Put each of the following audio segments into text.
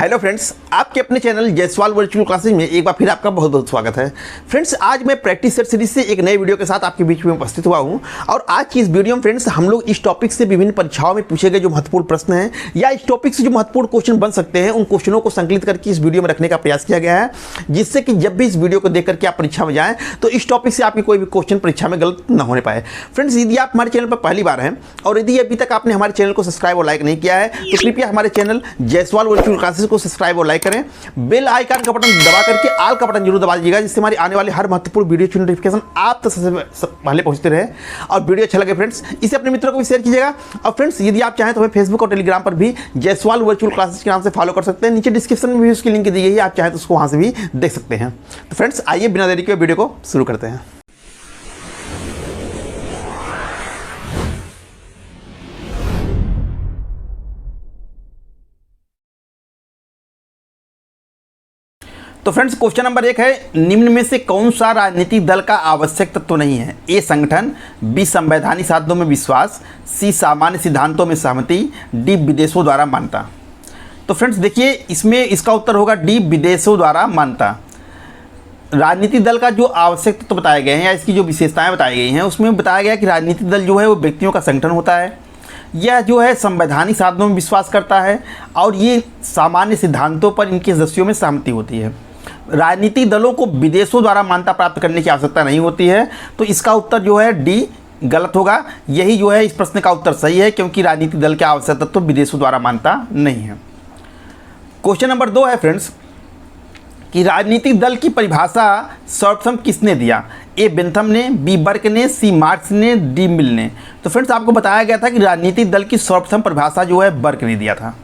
Hello friends, आपके अपने channel Jaiswal virtual classes में एक बार फिर आपका बहुत बहुत स्वागत है। फ्रेंड्स, आज मैं प्रैक्टिस सेट सीरीज से एक नए वीडियो के साथ आपके बीच में उपस्थित हुआ हूं और आज की इस वीडियो में फ्रेंड्स हम लोग इस टॉपिक से विभिन्न परीक्षाओं में पूछे गए जो महत्वपूर्ण प्रश्न हैं या इस टॉपिक से जो महत्वपूर्ण क्वेश्चन बन सकते हैं उन क्वेश्चनों को संकलित करके इस वीडियो में रखने का प्रयास किया गया है, जिससे कि जब भी इस वीडियो को देख करके आप परीक्षा में जाएँ तो इस टॉपिक से आपकी कोई भी क्वेश्चन परीक्षा में गलत न होने पाए। फ्रेंड्स, यदि आप हमारे चैनल पर पहली बार हैं और यदि अभी तक आपने हमारे चैनल को सब्सक्राइब और लाइक नहीं किया है तो कृपया हमारे चैनल जयसवाल वर्चुअल क्लासेज को सब्सक्राइब और लाइक करें। बेल आइकन का बटन दबा करके ऑल का बटन जरूर दबा दीजिएगा, जिससे हमारी आने वाली हर महत्वपूर्ण वीडियो की नोटिफिकेशन आप तक सबसे पहले पहुंचते रहे। और वीडियो अच्छा लगे फ्रेंड्स इसे अपने मित्रों को भी शेयर कीजिएगा। और फ्रेंड्स, यदि आप चाहें तो हमें फेसबुक और टेलीग्राम पर भी जयसवाल वर्चुअल क्लासेज के नाम से फॉलो कर सकते हैं। नीचे डिस्क्रिप्शन में भी उसकी लिंक दी गई है, आप चाहें तो उसको वहां से भी देख सकते हैं। तो फ्रेंड्स, आइए बिना देरी के वीडियो को शुरू करते हैं। तो फ्रेंड्स, क्वेश्चन नंबर 1 है, निम्न में से कौन सा राजनीतिक दल का आवश्यक तत्व नहीं है? ए संगठन, बी संवैधानिक साधनों में विश्वास, सी सामान्य सिद्धांतों में सहमति, डी विदेशों द्वारा मान्यता। तो फ्रेंड्स देखिए, इसमें इसका उत्तर होगा डी विदेशों द्वारा मान्यता। राजनीतिक दल का जो आवश्यक तत्व बताए गए हैं या इसकी जो विशेषताएं बताई गई हैं उसमें बताया गया कि राजनीतिक दल जो है वो व्यक्तियों का संगठन होता है, यह जो है संवैधानिक साधनों में विश्वास करता है और ये सामान्य सिद्धांतों पर इनके सदस्यों में सहमति होती है। राजनीतिक दलों को विदेशों द्वारा मान्यता प्राप्त करने की आवश्यकता नहीं होती है, तो इसका उत्तर जो है डी गलत होगा। यही जो है इस प्रश्न का उत्तर सही है, क्योंकि राजनीतिक दल के आवश्यक तत्व विदेशों द्वारा मान्यता नहीं है। क्वेश्चन नंबर 2 है फ्रेंड्स कि राजनीतिक दल की परिभाषा सर्वप्रथम किसने दिया? ए बेंथम ने, बी बर्क ने, सी मार्क्स ने, डी मिल ने। तो फ्रेंड्स, आपको बताया गया था कि राजनीतिक दल की सर्वप्रथम परिभाषा जो है बर्क ने दिया था,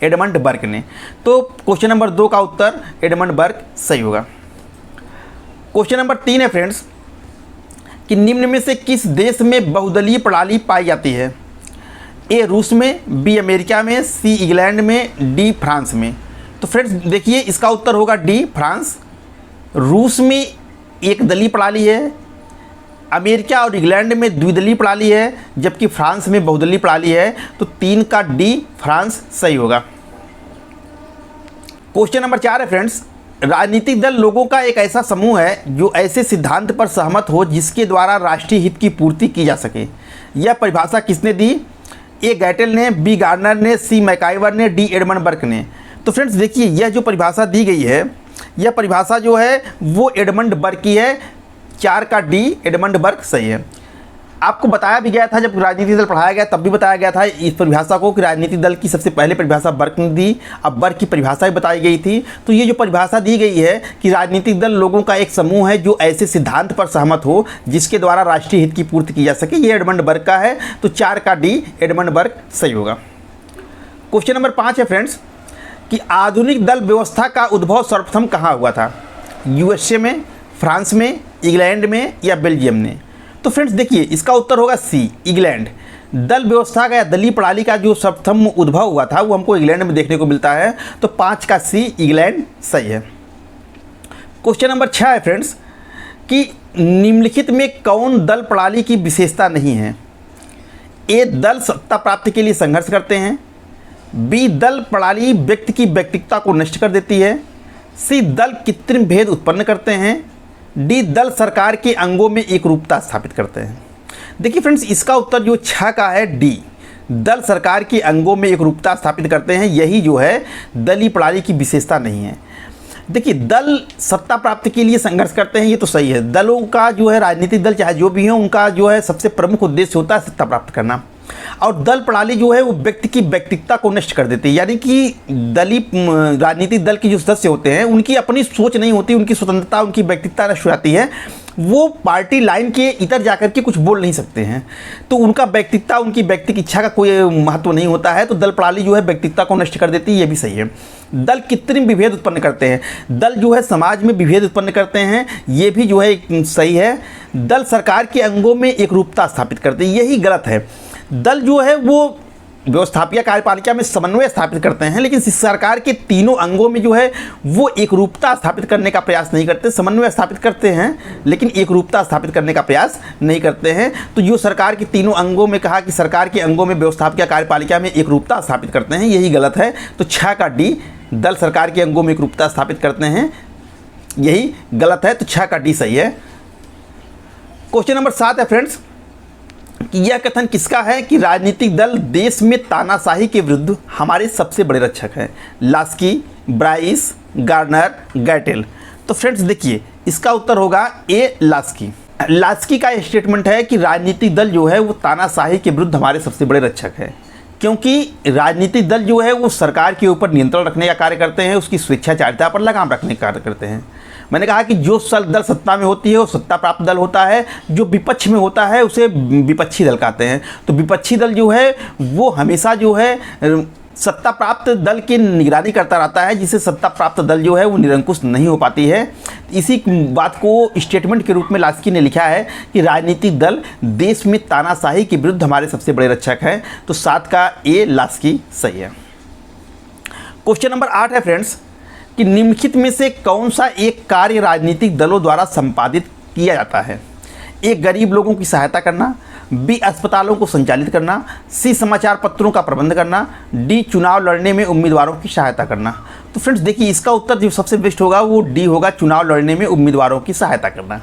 एडमंड बर्क ने। तो क्वेश्चन नंबर 2 का उत्तर एडमंड बर्क सही होगा। क्वेश्चन नंबर 3 है फ्रेंड्स कि निम्न में से किस देश में बहुदलीय प्रणाली पाई जाती है? ए रूस में, बी अमेरिका में, सी इंग्लैंड में, डी फ्रांस में। तो फ्रेंड्स देखिए, इसका उत्तर होगा डी फ्रांस। रूस में एक दलीय प्रणाली है, अमेरिका और इंग्लैंड में द्विदलीय प्रणाली है, जबकि फ्रांस में बहुदलीय प्रणाली है। तो 3 का डी फ्रांस सही होगा। क्वेश्चन नंबर 4 है फ्रेंड्स, राजनीतिक दल लोगों का एक ऐसा समूह है जो ऐसे सिद्धांत पर सहमत हो जिसके द्वारा राष्ट्रीय हित की पूर्ति की जा सके। यह परिभाषा किसने दी? ए गैटेल ने, बी गार्नर ने, सी मैकाइवर ने, डी एडमंड बर्क ने। तो फ्रेंड्स देखिए, यह जो परिभाषा दी गई है यह परिभाषा जो है वो एडमंड बर्क की है। 4 का डी एडमंड बर्क सही है। आपको बताया भी गया था, जब राजनीतिक दल पढ़ाया गया तब भी बताया गया था इस परिभाषा को कि राजनीतिक दल की सबसे पहले परिभाषा बर्क ने दी, अब बर्क की परिभाषा भी बताई गई थी। तो ये जो परिभाषा दी गई है कि राजनीतिक दल लोगों का एक समूह है जो ऐसे सिद्धांत पर सहमत हो जिसके द्वारा राष्ट्रीय हित की पूर्ति की जा सके, ये एडमंड बर्क का है। तो 4 का डी एडमंड बर्क सही होगा। क्वेश्चन नंबर 5 है फ्रेंड्स कि आधुनिक दल व्यवस्था का उद्भव सर्वप्रथम कहाँ हुआ था? यूएसए में, फ्रांस में, इंग्लैंड में या बेल्जियम ने? तो फ्रेंड्स देखिए, इसका उत्तर होगा सी इंग्लैंड। दल व्यवस्था का या दलीय प्रणाली का जो सर्वप्रथम उद्भव हुआ था वो हमको इंग्लैंड में देखने को मिलता है। तो 5 का सी इंग्लैंड सही है। क्वेश्चन नंबर 6 है फ्रेंड्स कि निम्नलिखित में कौन दल प्रणाली की विशेषता नहीं है? ए दल सत्ता प्राप्ति के लिए संघर्ष करते हैं, बी दल प्रणाली व्यक्ति की व्यक्तित्वता को नष्ट कर देती है, सी दल कृत्रिम भेद उत्पन्न करते हैं, डी दल सरकार के अंगों में एकरूपता स्थापित करते हैं। देखिए फ्रेंड्स, इसका उत्तर जो 6 का है डी दल सरकार के अंगों में एकरूपता स्थापित करते हैं। यही जो है दलीय प्रणाली की विशेषता नहीं है। देखिए, दल सत्ता प्राप्ति के लिए संघर्ष करते हैं, ये तो सही है। दलों का जो है राजनीतिक दल चाहे जो भी हो उनका जो है सबसे प्रमुख उद्देश्य होता है सत्ता प्राप्त करना। और दल प्रणाली जो है वो व्यक्ति की व्यक्तित्वता को नष्ट कर देती है, यानी कि दलीय राजनीतिक दल के जो सदस्य होते हैं उनकी अपनी सोच नहीं होती, उनकी स्वतंत्रता, उनकी व्यक्तित्वता नष्ट हो जाती है। वो पार्टी लाइन के इतर जाकर के कुछ बोल नहीं सकते हैं, तो उनका व्यक्तित्वता, उनकी व्यक्तिगत इच्छा का कोई महत्व नहीं होता है। तो दल प्रणाली जो है व्यक्तित्वता को नष्ट कर देती है, ये भी सही है। दल कृत्रिम विभेद उत्पन्न करते हैं, दल जो है समाज में विभेद उत्पन्न करते हैं, ये भी जो है सही है। दल सरकार के अंगों में एकरूपता स्थापित करते हैं, यही गलत है। दल जो है वो व्यवस्थापकीय कार्यपालिका में समन्वय स्थापित करते हैं, लेकिन सरकार के तीनों अंगों में जो है वो एकरूपता स्थापित करने का प्रयास नहीं करते। समन्वय स्थापित करते हैं लेकिन एकरूपता स्थापित करने का प्रयास नहीं करते हैं। तो जो सरकार के तीनों अंगों में कहा कि सरकार के अंगों में व्यवस्थापकीय कार्यपालिका में एकरूपता स्थापित करते हैं, यही गलत है। तो 6 का डी, दल सरकार के अंगों में एकरूपता स्थापित करते हैं, यही गलत है। तो 6 का डी सही है। क्वेश्चन नंबर 7 है फ्रेंड्स कि यह कथन किसका है कि राजनीतिक दल देश में तानाशाही के विरुद्ध हमारे सबसे बड़े रक्षक हैं? Laski, Bryce, Garner, Gettell. तो फ्रेंड्स देखिए, इसका उत्तर होगा ए, लास्की। लास्की का स्टेटमेंट है कि राजनीतिक दल जो है वो तानाशाही के विरुद्ध हमारे सबसे बड़े रक्षक है, क्योंकि राजनीतिक दल जो है वो सरकार के ऊपर नियंत्रण रखने का कार्य करते हैं, उसकी स्वेच्छाचारिता पर लगाम रखने का कार्य करते हैं। मैंने कहा कि जो दल सत्ता में होती है वो सत्ता प्राप्त दल होता है, जो विपक्ष में होता है उसे विपक्षी दल कहते हैं। तो विपक्षी दल जो है वो हमेशा जो है सत्ता प्राप्त दल की निगरानी करता रहता है, जिससे सत्ता प्राप्त दल जो है वो निरंकुश नहीं हो पाती है। इसी बात को स्टेटमेंट के रूप में लास्की ने लिखा है कि राजनीतिक दल देश में तानाशाही के विरुद्ध हमारे सबसे बड़े रक्षक हैं। तो 7 का ए, लास्की सही है। क्वेश्चन नंबर 8 है फ्रेंड्स कि निम्नलिखित में से कौन सा एक कार्य राजनीतिक दलों द्वारा संपादित किया जाता है? ए, गरीब लोगों की सहायता करना, बी, अस्पतालों को संचालित करना, सी, समाचार पत्रों का प्रबंध करना, डी, चुनाव लड़ने में उम्मीदवारों की सहायता करना। तो फ्रेंड्स देखिए, इसका उत्तर जो सबसे बेस्ट होगा वो डी होगा, चुनाव लड़ने में उम्मीदवारों की सहायता करना।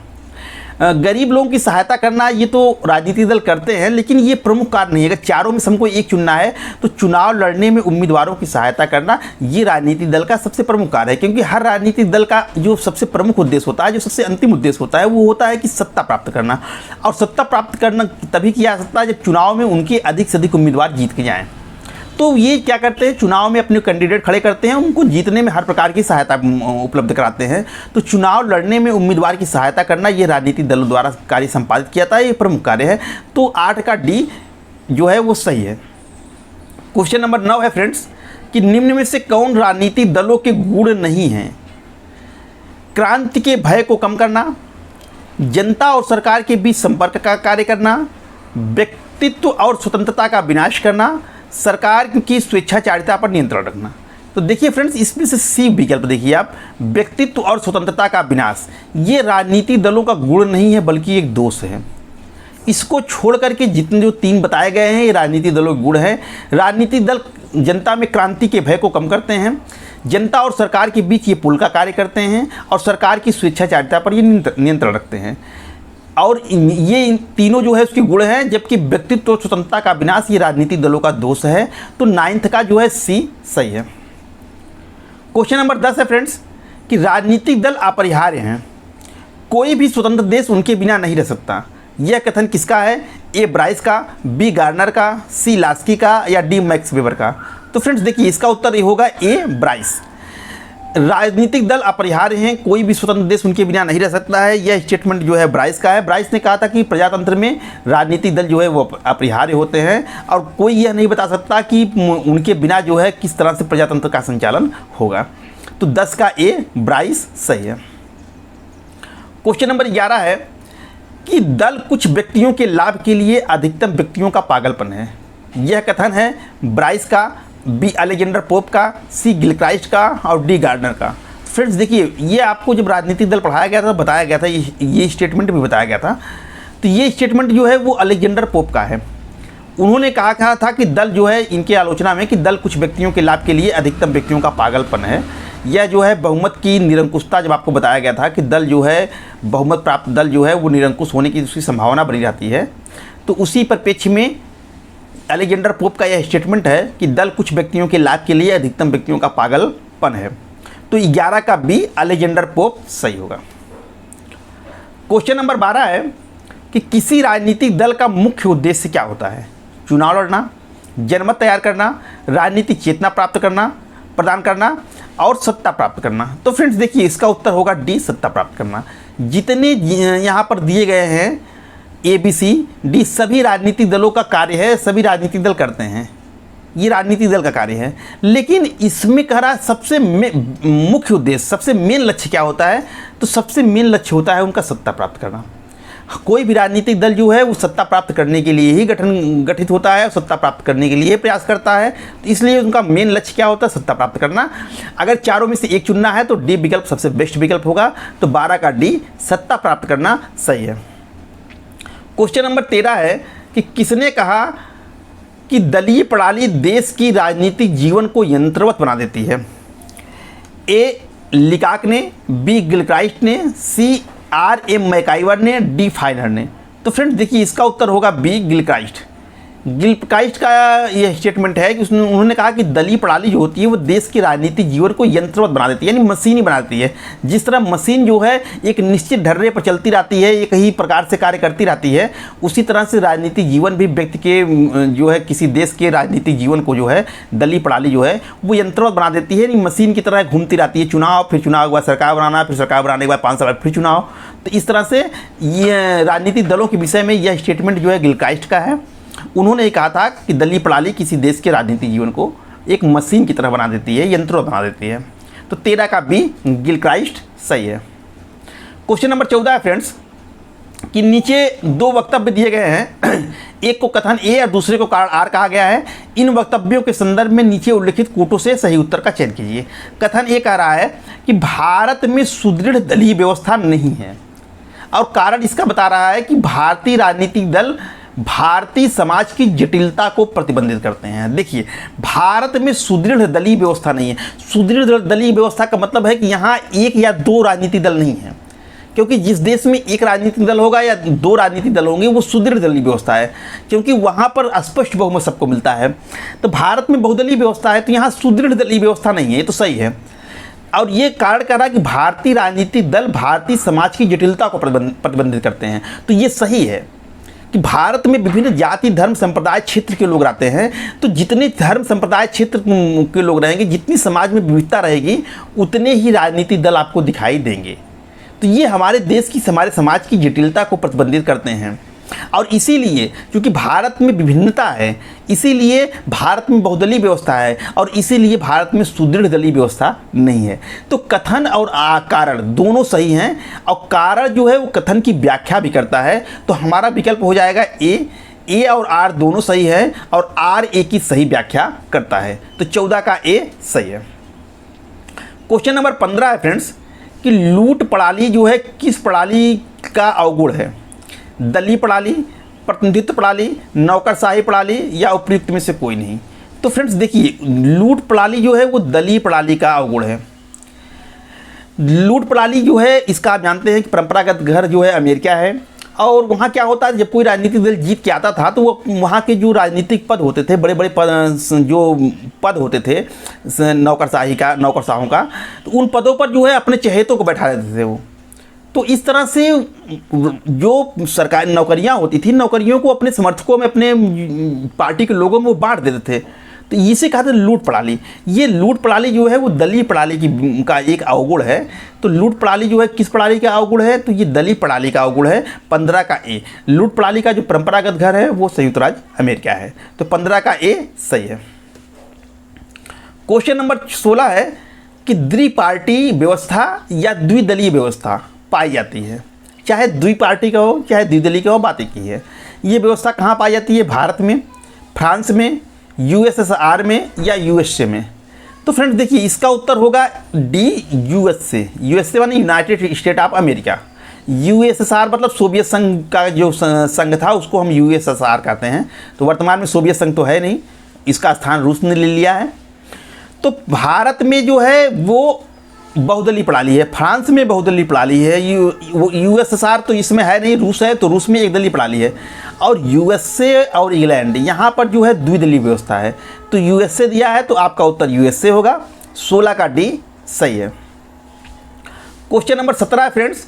गरीब लोगों की सहायता करना ये तो राजनीतिक दल करते हैं, लेकिन ये प्रमुख कार्य नहीं है। अगर चारों में से हमको एक चुनना है तो चुनाव लड़ने में उम्मीदवारों की सहायता करना ये राजनीतिक दल का सबसे प्रमुख कार्य है, क्योंकि हर राजनीतिक दल का जो सबसे प्रमुख उद्देश्य होता है, जो सबसे अंतिम उद्देश्य होता है, वो होता है कि सत्ता प्राप्त करना। और सत्ता प्राप्त करना तभी किया जा सकता है जब चुनाव में उनके अधिक से अधिक उम्मीदवार जीत के जाएँ। तो ये क्या करते हैं, चुनाव में अपने कैंडिडेट खड़े करते हैं, उनको जीतने में हर प्रकार की सहायता उपलब्ध कराते हैं। तो चुनाव लड़ने में उम्मीदवार की सहायता करना ये राजनीतिक दलों द्वारा कार्य संपादित किया था, ये प्रमुख कार्य है। तो 8 का डी जो है वो सही है। क्वेश्चन नंबर 9 है फ्रेंड्स कि निम्न में से कौन राजनीतिक दलों के गुण नहीं हैं? क्रांति के भय को कम करना, जनता और सरकार के बीच संपर्क का कार्य करना, व्यक्तित्व और स्वतंत्रता का विनाश करना, सरकार की स्वेच्छाचारिता पर नियंत्रण रखना। तो देखिए फ्रेंड्स, इसमें से सी विकल्प देखिए आप, व्यक्तित्व और स्वतंत्रता का विनाश, ये राजनीतिक दलों का गुण नहीं है बल्कि एक दोष है। इसको छोड़ करके जितने जो 3 बताए गए हैं ये राजनीतिक दलों के गुण हैं। राजनीतिक दल जनता में क्रांति के भय को कम करते हैं, जनता और सरकार के बीच ये पुल का कार्य करते हैं, और सरकार की स्वेच्छाचारिता पर ये नियंत्रण रखते हैं। और ये इन तीनों जो है उसके गुण हैं, जबकि व्यक्तित्व और स्वतंत्रता का विनाश ये राजनीतिक दलों का दोष है। तो 9th का जो है सी सही है। क्वेश्चन नंबर 10 है फ्रेंड्स कि राजनीतिक दल अपरिहार्य हैं, कोई भी स्वतंत्र देश उनके बिना नहीं रह सकता। यह कथन किसका है? ए, ब्राइस का, बी, गार्नर का, सी, लास्की का, या डी, मैक्स वेबर का। तो फ्रेंड्स देखिए, इसका उत्तर ये होगा ए, ब्राइस। राजनीतिक दल अपरिहार्य हैं, कोई भी स्वतंत्र देश उनके बिना नहीं रह सकता है, यह स्टेटमेंट जो है ब्राइस का है। ब्राइस ने कहा था कि प्रजातंत्र में राजनीतिक दल जो है वो अपरिहार्य होते हैं, और कोई यह नहीं बता सकता कि उनके बिना जो है किस तरह से प्रजातंत्र का संचालन होगा। तो 10 का ए, ब्राइस सही है। क्वेश्चन नंबर 11 है कि दल कुछ व्यक्तियों के लाभ के लिए अधिकतम व्यक्तियों का पागलपन है। यह कथन है ब्राइस का, बी, अलेक्जेंडर पोप का, सी, गिलक्राइस्ट का, और डी, गार्डनर का। फ्रेंड्स देखिए, ये आपको जब राजनीतिक दल पढ़ाया गया था बताया गया था, ये स्टेटमेंट भी बताया गया था। तो ये स्टेटमेंट जो है वो अलेक्जेंडर पोप का है। उन्होंने कहा था कि दल जो है, इनके आलोचना में, कि दल कुछ व्यक्तियों के लाभ के लिए अधिकतम व्यक्तियों का पागलपन है। यह जो है बहुमत की निरंकुशता, जब आपको बताया गया था कि दल जो है बहुमत प्राप्त दल जो है वो निरंकुश होने की उसकी संभावना बनी रहती है, तो उसी परिप्रेक्ष्य में अलेक्जेंडर पोप का यह स्टेटमेंट है कि दल कुछ व्यक्तियों के लाभ के लिए अधिकतम व्यक्तियों का पागलपन है। तो 11 का बी, अलेक्जेंडर पोप सही होगा। क्वेश्चन नंबर 12 है कि किसी राजनीतिक दल का मुख्य उद्देश्य क्या होता है? चुनाव लड़ना, जनमत तैयार करना, राजनीतिक चेतना प्राप्त करना, प्रदान करना, और सत्ता प्राप्त करना। तो फ्रेंड्स देखिए, इसका उत्तर होगा डी, सत्ता प्राप्त करना। जितने यहाँ पर दिए गए हैं ए, बी, सी, डी, सभी राजनीतिक दलों का कार्य है, सभी राजनीतिक दल करते हैं, ये राजनीतिक दल का कार्य है। लेकिन इसमें कह रहा है सबसे मुख्य उद्देश्य, सबसे मेन लक्ष्य क्या होता है? तो सबसे मेन लक्ष्य होता है उनका सत्ता प्राप्त करना। कोई भी राजनीतिक दल जो है वो सत्ता प्राप्त करने के लिए ही गठित होता है, सत्ता प्राप्त करने के लिए प्रयास करता है। तो इसलिए उनका मेन लक्ष्य क्या होता है? सत्ता प्राप्त करना। अगर चारों में से एक चुनना है तो डी विकल्प सबसे बेस्ट विकल्प होगा। तो 12 का डी, सत्ता प्राप्त करना, सही है। क्वेश्चन नंबर 13 है कि किसने कहा कि दलीय प्रणाली देश की राजनीतिक जीवन को यंत्रवत बना देती है? ए लिकाक ने, बी गिलक्राइस्ट ने, सी R.M. मैकाइवर ने, डी फाइनर ने। तो फ्रेंड्स देखिए इसका उत्तर होगा बी गिलक्राइस्ट। गिलक्राइस्ट का यह स्टेटमेंट है कि उन्होंने कहा कि दलीय प्रणाली जो होती है वो देश के राजनीतिक जीवन को यंत्रवत बना देती है, यानी मशीनी बना देती है। जिस तरह मशीन जो है एक निश्चित ढर्रे पर चलती रहती है, एक ही प्रकार से कार्य करती रहती है, उसी तरह से राजनीतिक जीवन भी व्यक्ति के जो है किसी देश के राजनीतिक जीवन को जो है दलीय प्रणाली जो है वो यंत्रवत बना देती है, यानी मशीन की तरह घूमती रहती है। चुनाव, फिर चुनाव के बाद सरकार बनाना, फिर सरकार बनाने के बाद 5 साल बाद फिर चुनाव। तो इस तरह से ये राजनीतिक दलों के विषय में यह स्टेटमेंट जो है गिलक्राइस्ट का है। उन्होंने कहा था कि दलीय प्रणाली किसी देश के राजनीतिक जीवन को एक मशीन की तरह बना देती है, यंत्रवत बना देती है। तो 13 का बी गिलक्राइस्ट सही है। क्वेश्चन नंबर 14 है फ्रेंड्स कि नीचे 2 वक्तव्य दिए गए हैं, एक को कथन ए और दूसरे को कारण आर कहा गया है। इन वक्तव्यों के संदर्भ में नीचे उल्लिखित कोटों से सही उत्तर का चयन कीजिए। कथन ए कह रहा है कि भारत में सुदृढ़ दलीय व्यवस्था नहीं है, और कारण इसका बता रहा है कि भारतीय राजनीतिक दल भारतीय समाज की जटिलता को प्रतिबंधित करते हैं। देखिए भारत में सुदृढ़ दलीय व्यवस्था नहीं है। सुदृढ़ दलीय व्यवस्था का मतलब है कि यहाँ 1 या 2 राजनीतिक दल नहीं है, क्योंकि जिस देश में 1 राजनीतिक दल होगा या 2 राजनीतिक दल होंगे वो सुदृढ़ दलीय व्यवस्था है, क्योंकि वहाँ पर स्पष्ट बहुमत सबको मिलता है। तो भारत में बहुदलीय व्यवस्था है, तो यहाँ सुदृढ़ दलीय व्यवस्था नहीं है, ये तो सही है। और ये कारण कह रहा है कि भारतीय राजनीतिक दल भारतीय समाज की जटिलता को प्रतिबंधित करते हैं, तो ये सही है कि भारत में विभिन्न जाति, धर्म, संप्रदाय, क्षेत्र के लोग रहते हैं। तो जितने धर्म, संप्रदाय, क्षेत्र के लोग रहेंगे, जितनी समाज में विविधता रहेगी, उतने ही राजनीतिक दल आपको दिखाई देंगे। तो ये हमारे देश की, हमारे समाज की जटिलता को प्रतिबंधित करते हैं। और इसीलिए क्योंकि भारत में विभिन्नता है, इसीलिए भारत में बहुदलीय व्यवस्था है, और इसीलिए भारत में सुदृढ़ दलीय व्यवस्था नहीं है। तो कथन और कारण दोनों सही हैं, और कारण जो है वो कथन की व्याख्या भी करता है। तो हमारा विकल्प हो जाएगा ए और आर दोनों सही है, और आर ए की सही व्याख्या करता है। तो 14 का ए सही है। क्वेश्चन नंबर 15 है फ्रेंड्स कि लूट प्रणाली जो है किस प्रणाली का अवगुण है? दलीय प्रणाली, प्रतिनिधित्व प्रणाली, नौकरशाही प्रणाली, या उपयुक्त में से कोई नहीं। तो फ्रेंड्स देखिए लूट प्रणाली जो है वो दलीय प्रणाली का अवगुण है। लूट प्रणाली जो है इसका आप जानते हैं कि परंपरागत घर जो है अमेरिका है, और वहाँ क्या होता है जब कोई राजनीतिक दल जीत के आता था तो वो वहाँ के जो राजनीतिक पद होते थे, बड़े बड़े पद होते थे नौकरशाहों का, तो उन पदों पर जो है अपने चहेतों को बैठा देते थे वो। तो इस तरह से जो सरकारी नौकरियां होती थी, नौकरियों को अपने समर्थकों में, अपने पार्टी के लोगों में वो बांट देते थे। तो इसे कहा था लूट प्रणाली। ये लूट प्रणाली जो है वो दलीय प्रणाली का एक अवगुण है। तो लूट प्रणाली जो है किस प्रणाली का अवगुण है? तो ये दलीय प्रणाली का अवगुण है। 15 का ए। लूट प्रणाली का जो परंपरागत घर है वो संयुक्त राज्य अमेरिका है। तो 15 का ए सही है। क्वेश्चन नंबर 16 है कि द्विपार्टी व्यवस्था या द्विदलीय व्यवस्था पाई जाती है, चाहे द्विपार्टी का हो चाहे द्विदलीय का हो, बात एक ही है। ये व्यवस्था कहाँ पाई जाती है? भारत में, फ्रांस में, यूएसएसआर में, या यूएसए में? तो फ्रेंड्स देखिए इसका उत्तर होगा डी, यूएसए। यूएसए माने United state of America. USSR मतलब सोवियत संघ का जो संघ था उसको हम यूएसएसआर कहते हैं। तो वर्तमान में सोवियत संघ तो है नहीं, इसका स्थान रूस ने ले लिया है। तो भारत में जो है वो बहुदलीय प्रणाली है, फ्रांस में बहुदलीय प्रणाली है, यूएसएसआर तो इसमें है नहीं, रूस है, तो रूस में एक दलीय प्रणाली है, और यूएसए और इंग्लैंड यहाँ पर जो है द्विदलीय व्यवस्था है। तो यूएसए दिया है तो आपका उत्तर यूएसए होगा। 16 का डी सही है। क्वेश्चन नंबर 17 है फ्रेंड्स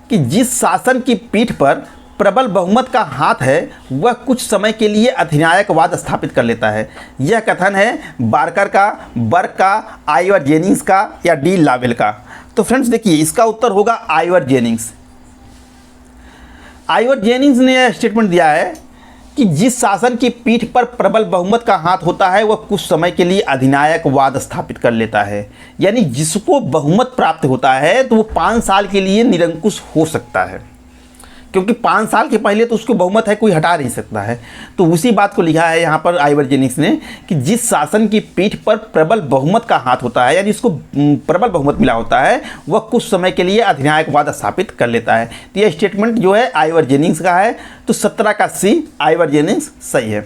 कि जिस शासन की पीठ पर प्रबल बहुमत का हाथ है वह कुछ समय के लिए अधिनायकवाद स्थापित कर लेता है। यह कथन है बार्कर का, बर्क का, आइवर जेनिंग्स का, या डी लावेल का? तो फ्रेंड्स देखिए इसका उत्तर होगा आइवर जेनिंग्स। आइवर जेनिंग्स ने यह स्टेटमेंट दिया है कि जिस शासन की पीठ पर प्रबल बहुमत का हाथ होता है वह कुछ समय के लिए अधिनायकवाद स्थापित कर लेता है। यानी जिसको बहुमत प्राप्त होता है तो वो 5 साल के लिए निरंकुश हो सकता है। क्योंकि 5 साल के पहले तो उसको बहुमत है, कोई हटा नहीं सकता है। तो उसी बात को लिखा है यहाँ पर आइवर जेनिंग्स ने कि जिस शासन की पीठ पर प्रबल बहुमत का हाथ होता है, यानी इसको प्रबल बहुमत मिला होता है, वह कुछ समय के लिए अधिनायकवाद स्थापित कर लेता है। तो यह स्टेटमेंट जो है आइवर जेनिंग्स का है। तो 17 का सी आइवर जेनिंग्स सही है।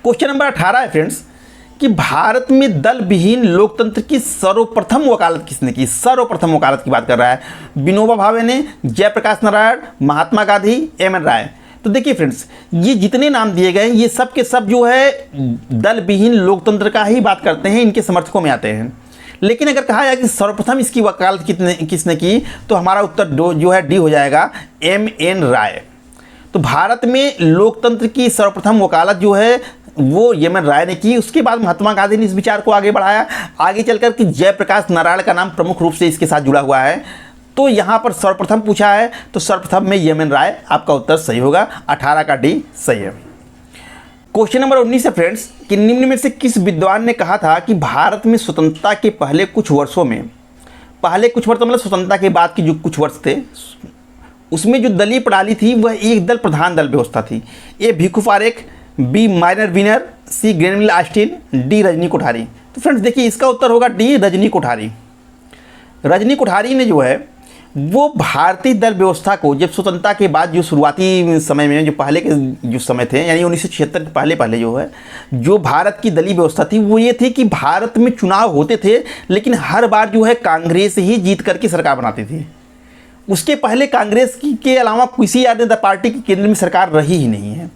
क्वेश्चन नंबर 18 है फ्रेंड्स कि भारत में दल विहीन लोकतंत्र की सर्वप्रथम वकालत किसने की? सर्वप्रथम वकालत की बात कर रहा है। विनोबा भावे ने, जयप्रकाश नारायण, महात्मा गांधी, एम.एन. राय। तो देखिए फ्रेंड्स, ये जितने नाम दिए गए ये सब के सब जो है दल विहीन लोकतंत्र का ही बात करते हैं, इनके समर्थकों में आते हैं। लेकिन अगर कहा जाए कि सर्वप्रथम इसकी वकालत किसने की, तो हमारा उत्तर जो है डी हो जाएगा, एम.एन. राय। तो भारत में लोकतंत्र की सर्वप्रथम वकालत जो है वो एम.एन. राय ने की। उसके बाद महात्मा गांधी ने इस विचार को आगे बढ़ाया। आगे चलकर कि जयप्रकाश नारायण का नाम प्रमुख रूप से इसके साथ जुड़ा हुआ है। तो यहाँ पर सर्वप्रथम पूछा है, तो सर्वप्रथम में एम.एन. राय आपका उत्तर सही होगा। 18 का डी सही है। क्वेश्चन नंबर 19 है फ्रेंड्स कि निम्न में से किस विद्वान ने कहा था कि भारत में स्वतंत्रता के पहले कुछ वर्षों में, पहले कुछ वर्ष मतलब स्वतंत्रता के बाद की जो कुछ वर्ष थे, उसमें जो दलीय प्रणाली थी वह एक दल प्रधान दल व्यवस्था थी। A Bhikhu Parekh, B Myron Weiner, C Granville Austin, D Rajni Kothari. तो फ्रेंड्स देखिए इसका उत्तर होगा डी रजनी कोठारी। रजनी कोठारी ने जो है वो भारतीय दल व्यवस्था को जब स्वतंत्रता के बाद जो शुरुआती समय में जो पहले के जो समय थे, यानी 1976 के पहले जो है जो भारत की दलीय व्यवस्था थी वो ये थी कि भारत में चुनाव होते थे लेकिन हर बार जो है कांग्रेस ही जीत करके सरकार बनाती थी। उसके पहले कांग्रेस के अलावा किसी अन्य पार्टी की केंद्र में सरकार रही ही नहीं है।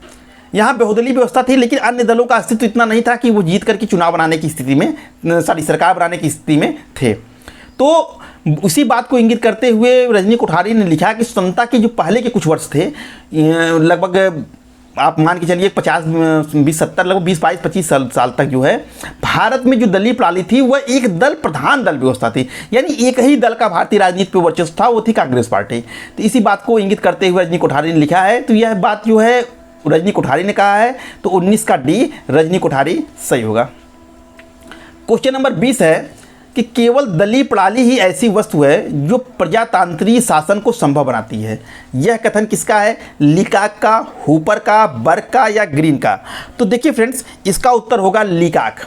यहाँ बहुदलीय व्यवस्था थी लेकिन अन्य दलों का अस्तित्व इतना नहीं था कि वो जीत करके चुनाव बनाने की स्थिति में, सरकार बनाने की स्थिति में थे। तो उसी बात को इंगित करते हुए रजनी कोठारी ने लिखा कि स्वतंत्रता के जो पहले के कुछ वर्ष थे, लगभग आप मान के चलिए 50-70 लगभग 20-22-25 साल तक जो है भारत में जो दलीय प्रणाली थी वह एक दल प्रधान दल व्यवस्था थी, यानी एक ही दल का भारतीय राजनीति पर वर्चस्व था, वो थी कांग्रेस पार्टी। तो इसी बात को इंगित करते हुए रजनी कोठारी ने लिखा है। तो यह बात जो है रजनी कोठारी ने कहा है। तो 19 का डी रजनी कोठारी सही होगा। क्वेश्चन नंबर 20 है कि केवल दलीय प्रणाली ही ऐसी वस्तु है जो प्रजातांत्रिक शासन को संभव बनाती है। यह कथन किसका है? लीकाक का, हुपर का, बर्क का या ग्रीन का? तो देखिए फ्रेंड्स इसका उत्तर होगा लीकाक।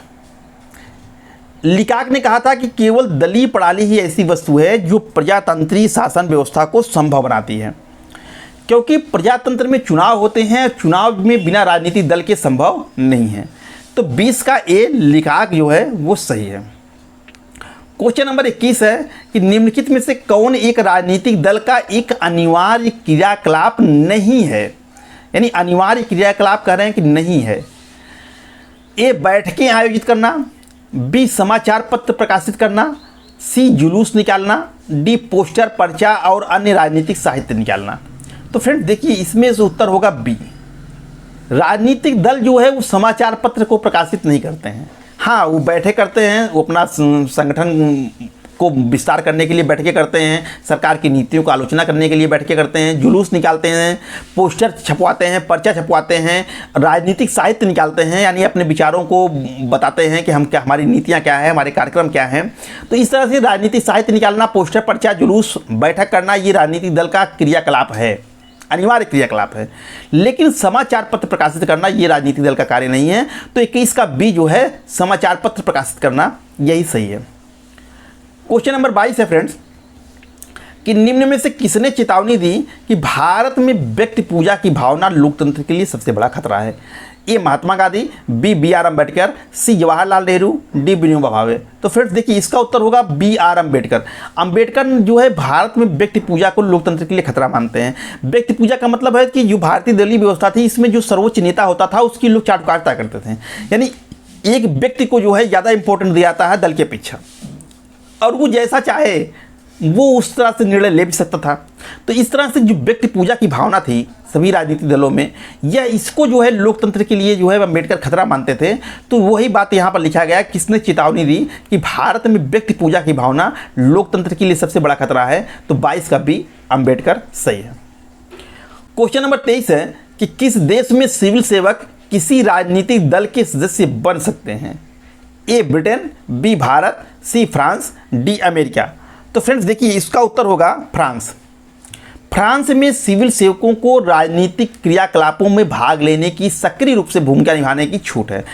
लीकाक ने कहा था कि केवल दलीय प्रणाली ही ऐसी वस्तु है जो प्रजातांत्रिक शासन व्यवस्था को संभव बनाती है, क्योंकि प्रजातंत्र में चुनाव होते हैं, चुनाव में बिना राजनीतिक दल के संभव नहीं है। तो 20 का ए लीकाक जो है वो सही है। क्वेश्चन नंबर 21 है कि निम्नलिखित में से कौन एक राजनीतिक दल का एक अनिवार्य क्रियाकलाप नहीं है? यानी अनिवार्य क्रियाकलाप कह रहे हैं कि नहीं है। ए बैठकें आयोजित करना, बी समाचार पत्र प्रकाशित करना, सी जुलूस निकालना, डी पोस्टर, पर्चा और अन्य राजनीतिक साहित्य निकालना। तो फ्रेंड देखिए इसमें से उत्तर होगा बी। राजनीतिक दल जो है वो समाचार पत्र को प्रकाशित नहीं करते हैं। हाँ, वो बैठे करते हैं, वो अपना संगठन को विस्तार करने के लिए बैठकें करते हैं, सरकार की नीतियों को आलोचना करने के लिए बैठकें करते हैं, जुलूस निकालते हैं, पोस्टर छपवाते हैं, पर्चा छपवाते हैं, राजनीतिक साहित्य निकालते हैं, यानी अपने विचारों को बताते हैं कि हम क्या, हमारी नीतियाँ क्या है, हमारे कार्यक्रम क्या हैं। तो इस तरह से राजनीतिक साहित्य निकालना, पोस्टर, पर्चा, जुलूस, बैठक करना, ये राजनीतिक दल का क्रियाकलाप है, अनिवार्य क्रियाकलाप है। लेकिन समाचार पत्र प्रकाशित करना ये राजनीतिक दल का कार्य नहीं है। तो 21 का बी जो है समाचार पत्र प्रकाशित करना, यही सही है। क्वेश्चन नंबर 22 है फ्रेंड्स कि निम्न में से किसने चेतावनी दी कि भारत में व्यक्ति पूजा की भावना लोकतंत्र के लिए सबसे बड़ा खतरा है? ए महात्मा गांधी, बी बी.आर. अम्बेडकर, सी जवाहरलाल नेहरू, डी विनोबा भावे। तो फ्रेंड्स देखिए इसका उत्तर होगा बी.आर. अम्बेडकर। अम्बेडकर जो है भारत में व्यक्ति पूजा को लोकतंत्र के लिए खतरा मानते हैं। व्यक्ति पूजा का मतलब है कि जो भारतीय दलीय व्यवस्था थी इसमें जो सर्वोच्च नेता होता था उसकी लोग चाटुकारिता करते थे, यानी एक व्यक्ति को जो है ज़्यादा इंपॉर्टेंट दिया जाता है दल के अपेक्षा, और वो जैसा चाहे वो उस तरह से निर्णय ले भी सकता था। तो इस तरह से जो व्यक्ति पूजा की भावना थी सभी राजनीतिक दलों में, यह इसको जो है लोकतंत्र के लिए जो है अम्बेडकर खतरा मानते थे। तो वही बात यहाँ पर लिखा गया किसने चेतावनी दी कि भारत में व्यक्ति पूजा की भावना लोकतंत्र के लिए सबसे बड़ा खतरा है। तो 22 का बी अम्बेडकर सही है। क्वेश्चन नंबर 23 है कि किस देश में सिविल सेवक किसी राजनीतिक दल के सदस्य बन सकते हैं? A Britain, B Bharat, C France, D America. तो फ्रेंड्स देखिए इसका उत्तर होगा फ्रांस। फ्रांस में सिविल सेवकों को राजनीतिक क्रियाकलापों में भाग लेने की सक्रिय रूप से भूमिका निभाने की छूट है।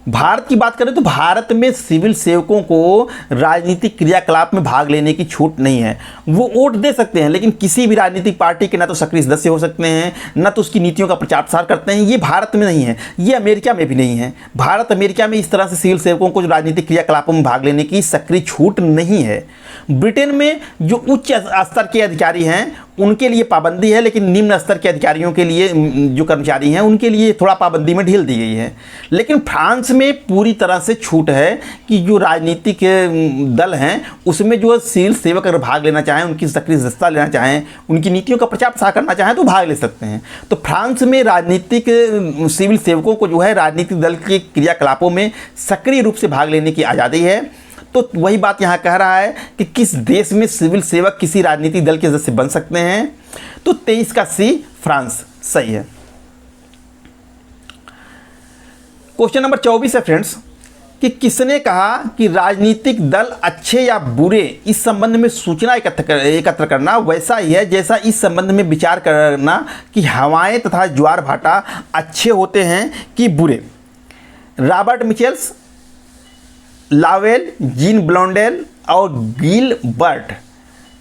भारत की बात करें तो भारत में सिविल सेवकों को राजनीतिक क्रियाकलाप में भाग लेने की छूट नहीं है। वो वोट दे सकते हैं, लेकिन किसी भी राजनीतिक पार्टी के ना तो सक्रिय सदस्य हो सकते हैं, ना तो उसकी नीतियों का प्रचार प्रसार करते हैं। ये भारत में नहीं है, ये अमेरिका में भी नहीं है। भारत अमेरिका में इस तरह से सिविल सेवकों को राजनीतिक क्रियाकलापों में भाग लेने की सक्रिय छूट नहीं है। ब्रिटेन में जो उच्च स्तर के अधिकारी हैं उनके लिए पाबंदी है, लेकिन निम्न स्तर के अधिकारियों के लिए, जो कर्मचारी हैं, उनके लिए थोड़ा पाबंदी में ढील दी गई है। लेकिन फ्रांस में पूरी तरह से छूट है कि जो राजनीतिक दल हैं उसमें जो सिविल सेवक अगर भाग लेना चाहें, उनकी सक्रिय सदस्यता लेना चाहें, उनकी नीतियों का प्रचार प्रसार करना चाहें तो भाग ले सकते हैं। तो फ्रांस में राजनीतिक सिविल सेवकों को जो है राजनीतिक दल के क्रियाकलापों में सक्रिय रूप से भाग लेने की आज़ादी है। तो वही बात यहाँ कह रहा है कि किस देश में सिविल सेवक किसी राजनीतिक दल के सदस्य बन सकते हैं, तो 23 का सी फ्रांस सही है। क्वेश्चन नंबर 24 है फ्रेंड्स कि किसने कहा कि राजनीतिक दल अच्छे या बुरे इस संबंध में सूचना एकत्र करना वैसा ही है जैसा इस संबंध में विचार करना कि हवाएं तथा ज्वार भाटा अच्छे होते हैं कि बुरे। रॉबर्ट मिचेल्स, लावेल, जीन ब्लॉन्डेल और गिलबर्ट।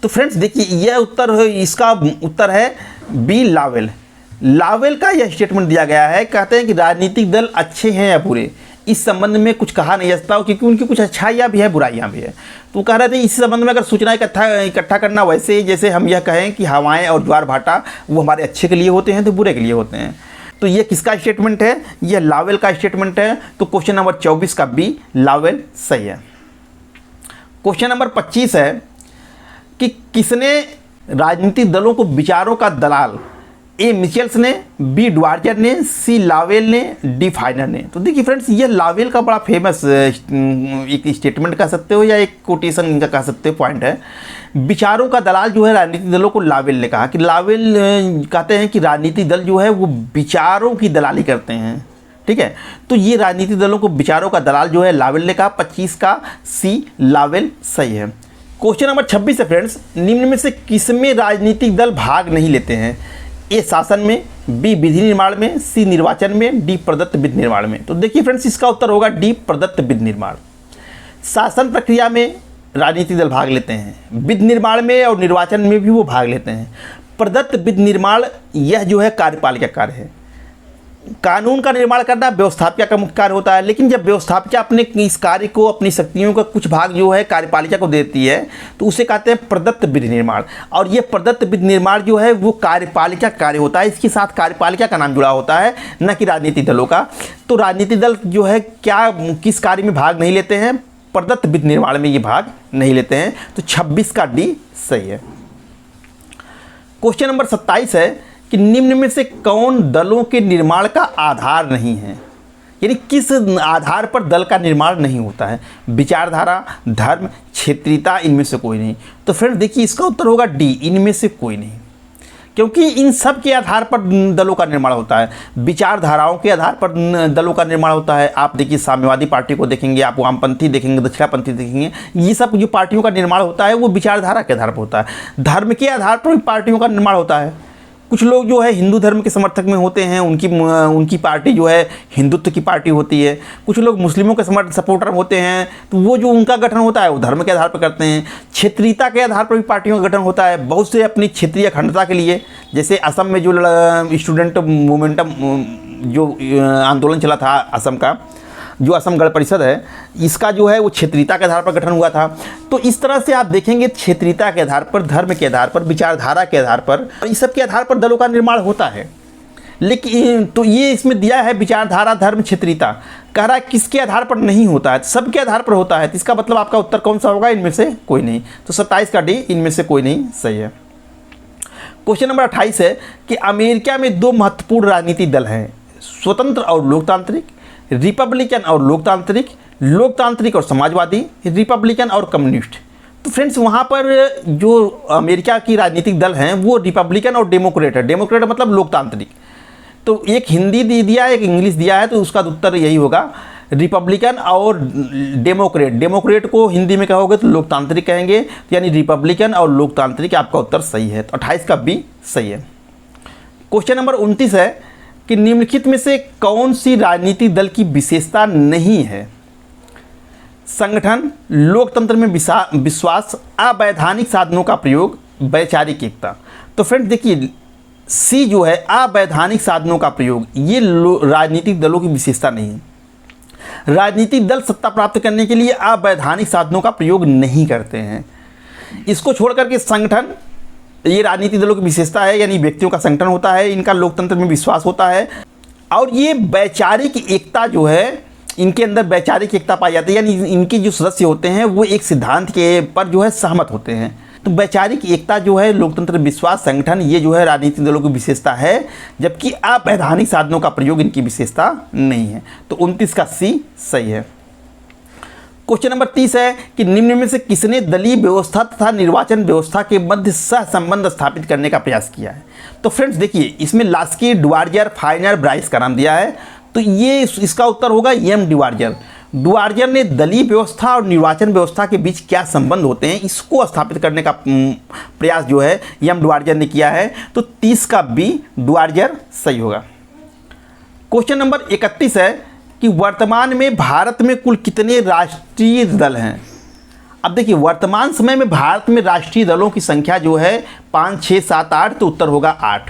तो फ्रेंड्स देखिए यह उत्तर है, इसका उत्तर है बी लावेल। लावेल का यह स्टेटमेंट दिया गया है, कहते हैं कि राजनीतिक दल अच्छे हैं या बुरे इस संबंध में कुछ कहा नहीं जा सकता, क्योंकि उनकी कुछ अच्छाइयाँ भी है बुराइयाँ भी है। तो कह रहे थे इस संबंध में अगर सूचना इकट्ठा करना वैसे ही जैसे हम यह कहें कि हवाएं और ज्वार भाटा वो हमारे अच्छे के लिए होते हैं तो बुरे के लिए होते हैं। तो ये किसका स्टेटमेंट है? ये लावेल का स्टेटमेंट है। तो क्वेश्चन नंबर 24 का बी लावेल सही है। क्वेश्चन नंबर 25 है कि किसने राजनीतिक दलों को विचारों का दलाल? ए मिचेल्स ने, बी ड्वार्जर ने, सी लावेल ने, डी फाइनर ने। तो देखिए फ्रेंड्स ये लावेल का बड़ा फेमस एक स्टेटमेंट कह सकते हो या एक कोटेशन इनका कह सकते हो, पॉइंट है। विचारों का दलाल जो है राजनीतिक दलों को लावेल ने कहा कि लावेल कहते हैं कि राजनीतिक दल जो है वो विचारों की दलाली करते हैं। ठीक है, तो ये राजनीतिक दलों को विचारों का दलाल जो है लावेल ने कहा। 25 का सी लावेल सही है। क्वेश्चन नंबर 26 है फ्रेंड्स, निम्न में से किसमें राजनीतिक दल भाग नहीं लेते हैं? ए शासन में, बी विधि निर्माण में, सी निर्वाचन में, डी प्रदत्त विधि निर्माण में। तो देखिए फ्रेंड्स इसका उत्तर होगा डी प्रदत्त विधि निर्माण। शासन प्रक्रिया में राजनीतिक दल भाग लेते हैं, विधि निर्माण में और निर्वाचन में भी वो भाग लेते हैं। प्रदत्त विधि निर्माण यह जो है कार्यपालिका कार्य है। कानून का निर्माण करना व्यवस्थापिका का मुख्य कार्य होता है, लेकिन जब व्यवस्थापिका अपने इस कार्य को, अपनी शक्तियों का कुछ भाग जो है कार्यपालिका को देती है तो उसे कहते हैं प्रदत्त विधि निर्माण। और ये प्रदत्त विधि निर्माण जो है वो कार्यपालिका कार्य होता है, इसके साथ कार्यपालिका का नाम जुड़ा होता है, न कि राजनीतिक दलों का। तो राजनीतिक दल जो है क्या किस कार्य में भाग नहीं लेते हैं? प्रदत्त विधि निर्माण में ये भाग नहीं लेते हैं। तो 26 का डी सही है। क्वेश्चन नंबर 27 है कि निम्न में से कौन दलों के निर्माण का आधार नहीं है? यानी किस आधार पर दल का निर्माण नहीं होता है? विचारधारा, धर्म, क्षेत्रीयता, इनमें से कोई नहीं। तो फ्रेंड देखिए इसका उत्तर होगा डी, इनमें से कोई नहीं, क्योंकि इन सब के आधार पर दलों का निर्माण होता है। विचारधाराओं के आधार पर दलों का निर्माण होता है। आप देखिए साम्यवादी पार्टी को देखेंगे, आप वामपंथी देखेंगे, दक्षिणापंथी देखेंगे, ये सब जो पार्टियों का निर्माण होता है वो विचारधारा के आधार पर होता है। धर्म के आधार पर भी पार्टियों का निर्माण होता है। कुछ लोग जो है हिंदू धर्म के समर्थक में होते हैं, उनकी पार्टी जो है हिंदुत्व की पार्टी होती है। कुछ लोग मुस्लिमों के सपोर्टर होते हैं, तो वो जो उनका गठन होता है वो धर्म के आधार पर करते हैं। क्षेत्रीयता के आधार पर भी पार्टियों का गठन होता है। बहुत से अपनी क्षेत्रीय अखंडता के लिए, जैसे असम में जो स्टूडेंट मोमेंटम जो आंदोलन चला था असम का, जो असम गण परिषद है, इसका जो है वो क्षेत्रीयता के आधार पर गठन हुआ था। तो इस तरह से आप देखेंगे क्षेत्रीयता के आधार पर, धर्म के आधार पर, विचारधारा के आधार पर, इस सब के आधार पर दलों का निर्माण होता है। लेकिन तो ये इसमें दिया है विचारधारा, धर्म, क्षेत्रीयता, कह रहा है किसके आधार पर नहीं होता है? सबके आधार पर होता है। तो इसका मतलब आपका उत्तर कौन सा होगा? इनमें से कोई नहीं। तो 27 का डी, इनमें से कोई नहीं सही है। क्वेश्चन नंबर 28 है कि अमेरिका में 2 महत्वपूर्ण राजनीतिक दल हैं, स्वतंत्र और लोकतांत्रिक, रिपब्लिकन और लोकतांत्रिक, लोकतांत्रिक और समाजवादी, रिपब्लिकन और कम्युनिस्ट। तो फ्रेंड्स वहाँ पर जो अमेरिका की राजनीतिक दल हैं वो रिपब्लिकन और डेमोक्रेट है। डेमोक्रेट मतलब लोकतांत्रिक। तो एक हिंदी दिया है, एक इंग्लिश दिया है, तो उसका उत्तर यही होगा रिपब्लिकन और डेमोक्रेट, डेमोक्रेट को हिंदी में कहोगे तो लोकतांत्रिक कहेंगे, तो यानी रिपब्लिकन और लोकतांत्रिक आपका उत्तर सही है। तो 28 का बी सही है। क्वेश्चन नंबर 29 है कि निम्नलिखित में से कौन सी राजनीतिक दल की विशेषता नहीं है? संगठन, लोकतंत्र में विश्वास, अवैधानिक साधनों का प्रयोग, वैचारिक एकता। तो फ्रेंड देखिए, सी जो है अवैधानिक साधनों का प्रयोग, ये राजनीतिक दलों की विशेषता नहीं है। राजनीतिक दल सत्ता प्राप्त करने के लिए अवैधानिक साधनों का प्रयोग नहीं करते हैं। इसको छोड़ करके संगठन, ये राजनीतिक दलों की विशेषता है, यानी व्यक्तियों का संगठन होता है, इनका लोकतंत्र में विश्वास होता है, और ये वैचारिक एकता जो है, इनके अंदर वैचारिक एकता पाई जाती है, यानी इनके जो सदस्य होते हैं वो एक सिद्धांत के पर जो है सहमत होते हैं। तो वैचारिक एकता जो है, लोकतंत्र विश्वास, संगठन, ये जो है राजनीतिक दलों की विशेषता है, जबकि अवैधानिक साधनों का प्रयोग इनकी विशेषता नहीं है। तो 29 का सी सही है। क्वेश्चन नंबर 30 है कि निम्न में से किसने दलीय व्यवस्था तथा निर्वाचन व्यवस्था के मध्य सह संबंध स्थापित करने का प्रयास किया है? तो फ्रेंड्स देखिए, इसमें लास्की, डुआर्जर, फाइनर, ब्राइस का नाम दिया है, तो ये इसका उत्तर होगा एम डुआर्जर। डुआर्जर ने दलीय व्यवस्था और निर्वाचन व्यवस्था के बीच क्या संबंध होते हैं, इसको स्थापित करने का प्रयास जो है एम डुआर्जर ने किया है। तो 30 का बी डुआर्जर सही होगा। क्वेश्चन नंबर 31 है कि वर्तमान में भारत में कुल कितने राष्ट्रीय दल हैं? अब देखिए, वर्तमान समय में भारत में राष्ट्रीय दलों की संख्या जो है 5, 6, 7, 8, तो उत्तर होगा 8।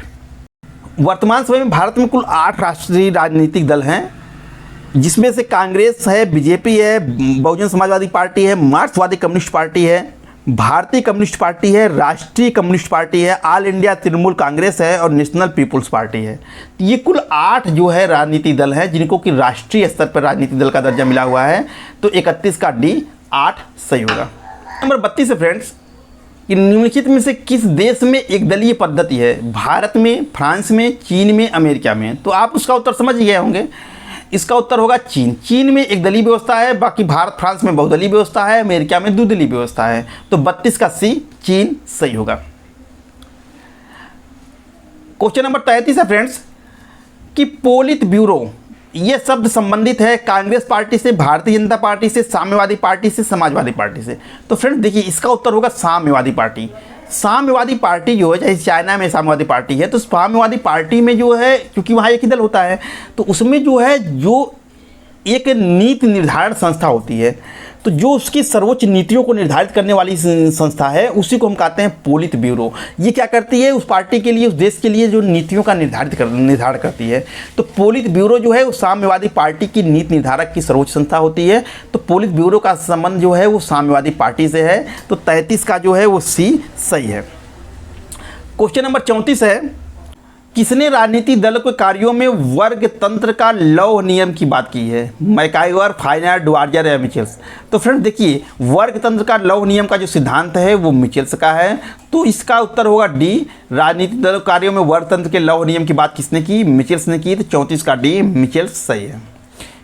वर्तमान समय में भारत में कुल 8 राष्ट्रीय राजनीतिक दल हैं, जिसमें से कांग्रेस है, बीजेपी है, बहुजन समाजवादी पार्टी है, मार्क्सवादी कम्युनिस्ट पार्टी है, भारतीय कम्युनिस्ट पार्टी है, राष्ट्रीय कम्युनिस्ट पार्टी है, ऑल इंडिया तृणमूल कांग्रेस है और नेशनल पीपुल्स पार्टी है। ये कुल 8 जो है राजनीतिक दल हैं, जिनको कि राष्ट्रीय स्तर पर राजनीतिक दल का दर्जा मिला हुआ है। तो 31 का डी 8 सही होगा। नंबर 32 है फ्रेंड्स कि निम्नलिखित में से किस देश में एक दलीय पद्धति है? भारत में, फ्रांस में, चीन में, अमेरिका में। तो आप उसका उत्तर समझ गए होंगे। इसका उत्तर होगा चीन। चीन में एक दलीय व्यवस्था है, बाकी भारत, फ्रांस में बहुदलीय व्यवस्था है, अमेरिका में द्विदलीय व्यवस्था है। तो 32 का सी चीन सही होगा। क्वेश्चन नंबर 33 है फ्रेंड्स कि पोलित ब्यूरो, ये शब्द संबंधित है कांग्रेस पार्टी से, भारतीय जनता पार्टी से, साम्यवादी पार्टी से, समाजवादी पार्टी से। तो फ्रेंड्स देखिए, इसका उत्तर होगा साम्यवादी पार्टी। साम्यवादी पार्टी जो है, जैसे चाइना में साम्यवादी पार्टी है, तो साम्यवादी पार्टी में जो है, क्योंकि वहाँ एक ही दल होता है, तो उसमें जो है जो एक नीति निर्धारण संस्था होती है, तो जो उसकी सर्वोच्च नीतियों को निर्धारित करने वाली संस्था है, उसी को हम कहते हैं पोलित ब्यूरो। ये क्या करती है? उस पार्टी के लिए, उस देश के लिए जो नीतियों का निर्धारण करती है। तो पोलित ब्यूरो जो है वो साम्यवादी पार्टी की नीति निर्धारक की सर्वोच्च संस्था होती है। तो पोलित ब्यूरो का संबंध जो है वो साम्यवादी पार्टी से है। तो 33 का जो है वो सी सही है। क्वेश्चन नंबर 34 है, किसने राजनीतिक दल के कार्यों में वर्ग तंत्र का लौह नियम की बात की है? मैकाइवर, फाइनर, डुआर्जर या मिचेल्स? तो फ्रेंड्स देखिए, वर्ग तंत्र का लौह नियम का जो सिद्धांत है वो मिचेल्स का है। तो इसका उत्तर होगा डी। राजनीतिक दल कार्यों में वर्ग तंत्र के लौह नियम की बात किसने की? मिचेल्स ने की। तो 34 का डी मिचेल्स सही है।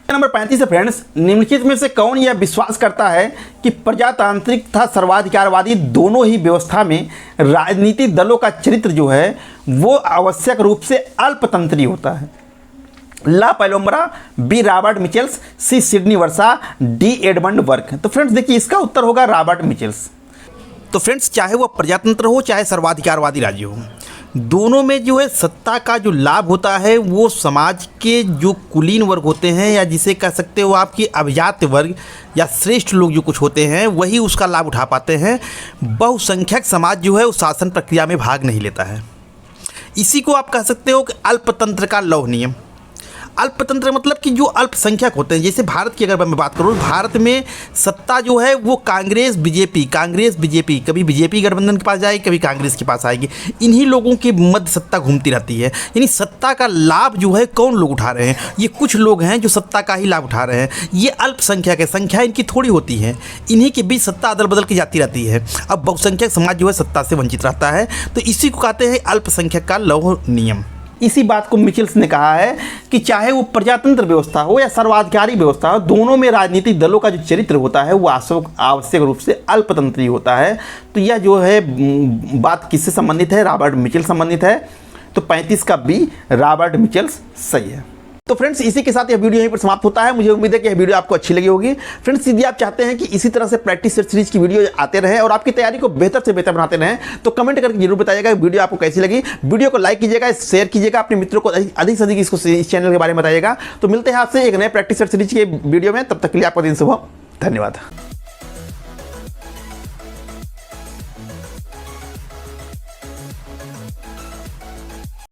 नंबर 35 है फ्रेंड्स, निम्नलिखित में से कौन यह विश्वास करता है कि प्रजातांत्रिक तथा सर्वाधिकारवादी दोनों ही व्यवस्था में राजनीतिक दलों का चरित्र जो है वो आवश्यक रूप से अल्पतंत्री होता है? ला पैलोम्बरा, बी रॉबर्ट मिचेल्स, सी सिडनी वर्सा, डी एडमंड बर्क। तो फ्रेंड्स देखिए, इसका उत्तर होगा रॉबर्ट मिचेल्स। तो फ्रेंड्स, चाहे वो प्रजातंत्र हो चाहे सर्वाधिकारवादी राज्य हो, दोनों में जो है सत्ता का जो लाभ होता है वो समाज के जो कुलीन वर्ग होते हैं, या जिसे कह सकते हो आपकी अभिजात वर्ग या श्रेष्ठ लोग जो कुछ होते हैं, वही उसका लाभ उठा पाते हैं। बहुसंख्यक समाज जो है उस शासन प्रक्रिया में भाग नहीं लेता है। इसी को आप कह सकते हो कि अल्पतंत्र का लौह नियम। अल्पतंत्र मतलब कि जो अल्पसंख्यक होते हैं, जैसे भारत की अगर मैं बात करूँ, भारत में सत्ता जो है वो कांग्रेस बीजेपी, कभी बीजेपी गठबंधन के पास जाएगी, कभी कांग्रेस के पास आएगी। इन्हीं लोगों के मध्य सत्ता घूमती रहती है। यानी सत्ता का लाभ जो है कौन लोग उठा रहे हैं? ये कुछ लोग हैं जो सत्ता का ही लाभ उठा रहे हैं। ये अल्पसंख्यक है, संख्या इनकी थोड़ी होती है, इन्हीं के बीच सत्ता अदल बदल की जाती रहती है। अब बहुसंख्यक समाज जो है सत्ता से वंचित रहता है। तो इसी को कहते हैं अल्पसंख्यक का लौह नियम। इसी बात को मिचेल्स ने कहा है कि चाहे वो प्रजातंत्र व्यवस्था हो या सर्वाधिकारी व्यवस्था हो, दोनों में राजनीतिक दलों का जो चरित्र होता है वो आवश्यक रूप से अल्पतंत्री होता है। तो यह जो है बात किससे संबंधित है? रॉबर्ट मिचेल संबंधित है। तो 35 का बी रॉबर्ट मिचेल्स सही है। तो फ्रेंड्स, इसी के साथ यह वीडियो यहीं पर समाप्त होता है। मुझे उम्मीद है कि यह वीडियो आपको अच्छी लगी होगी। फ्रेंड्स, यदि आप चाहते हैं कि इसी तरह से प्रैक्टिस सेट सीरीज की वीडियो आते रहे और आपकी तैयारी को बेहतर से बेहतर बनाते रहें, तो कमेंट करके जरूर बताइएगा वीडियो आपको कैसी लगी। वीडियो को लाइक कीजिएगा, शेयर कीजिएगा, अपने मित्रों को अधिक से अधिक इस चैनल के बारे में बताइएगा। तो मिलते हैं आपसे एक नए प्रैक्टिस सेट सीरीज के वीडियो में। तब तक के लिए आपका दिन शुभ हो। धन्यवाद।